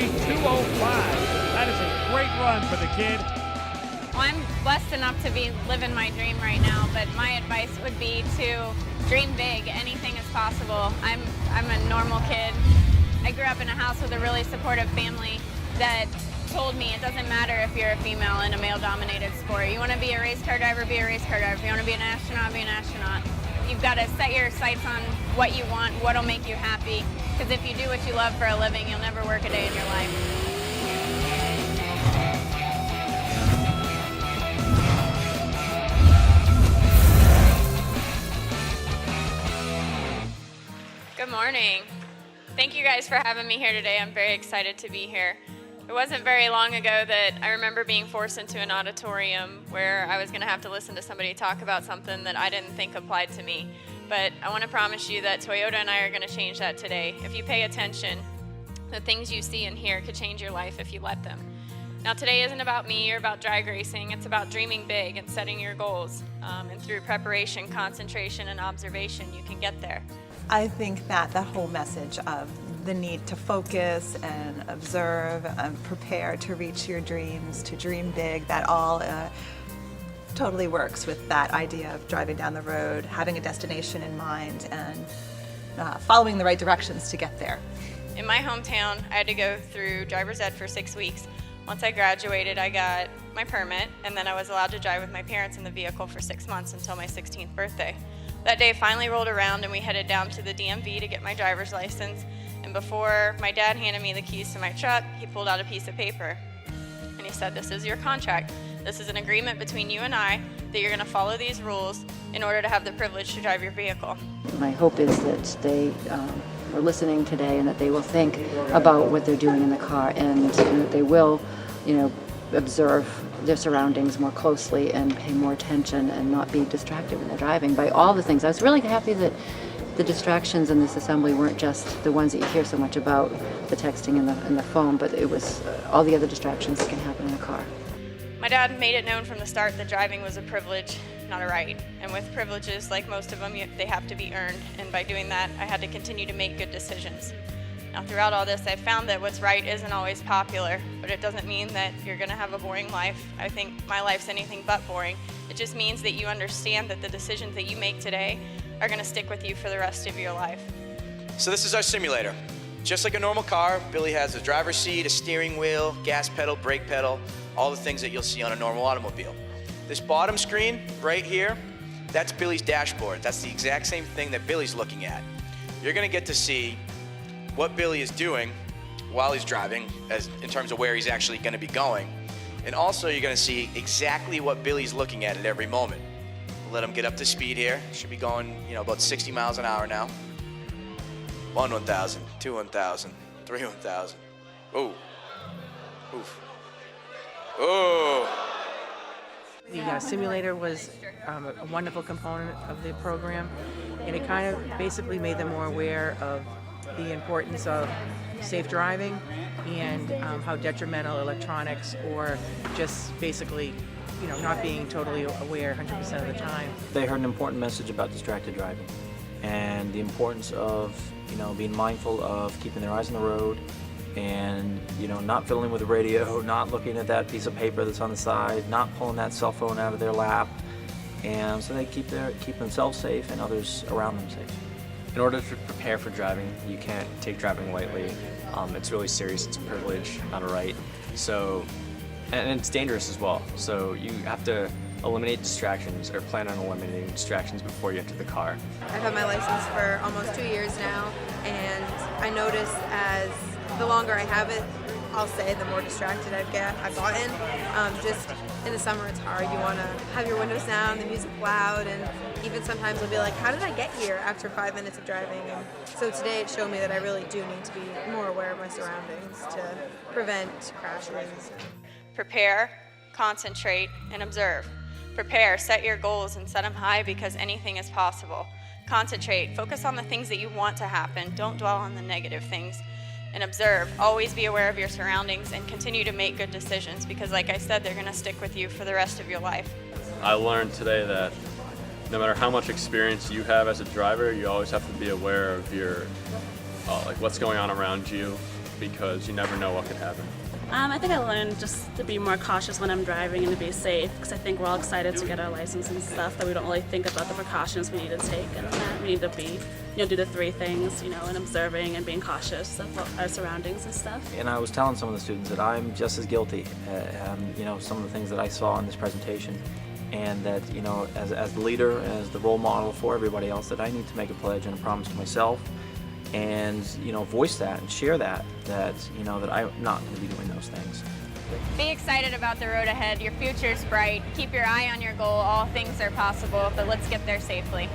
That is a great run for the kid. Well, I'm blessed enough to be living my dream right now, but my advice would be to dream big. Anything is possible. I'm a normal kid. I grew up in a house with a really supportive family that told me it doesn't matter if you're a female in a male-dominated sport. You want to be a race car driver, be a race car driver. If you want to be an astronaut, be an astronaut. You've got to set your sights on what you want, what'll make you happy. Because if you do what you love for a living, you'll never work a day in your life. Good morning. Thank you guys for having me here today. I'm very excited to be here. It wasn't very long ago that I remember being forced into an auditorium where I was going to have to listen to somebody talk about something that I didn't think applied to me. But I want to promise you that Toyota and I are going to change that today. If you pay attention, the things you see and hear could change your life if you let them. Now today isn't about me or about drag racing. It's about dreaming big and setting your goals. And through preparation, concentration, and observation, you can get there. I think that the whole message of the need to focus and observe and prepare to reach your dreams, to dream big, that all totally works with that idea of driving down the road, having a destination in mind, and following the right directions to get there. In my hometown, I had to go through driver's ed for 6 weeks. Once I graduated, I got my permit, and then I was allowed to drive with my parents in the vehicle for 6 months until my 16th birthday. That day finally rolled around and we headed down to the DMV to get my driver's license. And before my dad handed me the keys to my truck, he pulled out a piece of paper. And he said, "This is your contract. This is an agreement between you and I that you're going to follow these rules in order to have the privilege to drive your vehicle." My hope is that they are listening today and that they will think about what they're doing in the car, and that they will, observe their surroundings more closely and pay more attention and not be distracted when they're driving by all the things. I was really happy that the distractions in this assembly weren't just the ones that you hear so much about, the texting and the phone, but it was all the other distractions that can happen in a car. My dad made it known from the start that driving was a privilege, not a right. And with privileges, like most of them, they have to be earned. And by doing that, I had to continue to make good decisions. Now, throughout all this, I've found that what's right isn't always popular, but it doesn't mean that you're going to have a boring life. I think my life's anything but boring. It just means that you understand that the decisions that you make today are going to stick with you for the rest of your life. So this is our simulator. Just like a normal car, Billy has a driver's seat, a steering wheel, gas pedal, brake pedal, all the things that you'll see on a normal automobile. This bottom screen right here, that's Billy's dashboard. That's the exact same thing that Billy's looking at. You're going to get to see what Billy is doing while he's driving, as in terms of where he's actually going to be going. And also you're going to see exactly what Billy's looking at every moment. We'll let him get up to speed here. Should be going, about 60 miles an hour now. 1,000, 2 1,000, 3 1,000. Ooh. Oof. Oh. The simulator was a wonderful component of the program, and it kind of basically made them more aware of the importance of safe driving and how detrimental electronics, or just basically, not being totally aware 100% of the time. They heard an important message about distracted driving and the importance of, being mindful of keeping their eyes on the road and, not fiddling with the radio, not looking at that piece of paper that's on the side, not pulling that cell phone out of their lap, and so they keep themselves safe and others around them safe. In order to prepare for driving, you can't take driving lightly. It's really serious. It's a privilege, not a right. So, and it's dangerous as well. So you have to eliminate distractions, or plan on eliminating distractions before you enter the car. I've had my license for almost 2 years now, and I notice as the longer I have it, I'll say the more distracted I've gotten. Just in the summer it's hard. You want to have your windows down, the music loud, and even sometimes I'll be like, how did I get here after 5 minutes of driving? And so today it showed me that I really do need to be more aware of my surroundings to prevent crashes. Prepare, concentrate, and observe. Prepare, set your goals and set them high, because anything is possible. Concentrate, focus on the things that you want to happen. Don't dwell on the negative things. And observe, always be aware of your surroundings and continue to make good decisions, because like I said, they're going to stick with you for the rest of your life. I learned today that no matter how much experience you have as a driver, you always have to be aware of your, like what's going on around you, because you never know what could happen. I think I learned just to be more cautious when I'm driving and to be safe, because I think we're all excited to get our license and stuff, that we don't really think about the precautions we need to take, and that we need to be, do the 3 things, and observing and being cautious of our surroundings and stuff. And I was telling some of the students that I'm just as guilty, some of the things that I saw in this presentation, and that, as the leader, as the role model for everybody else, that I need to make a pledge and a promise to myself, and voice that and share that that I'm not going to be doing those things. Be excited about the road ahead. Your future's bright. Keep your eye on your goal. All things are possible, but let's get there safely.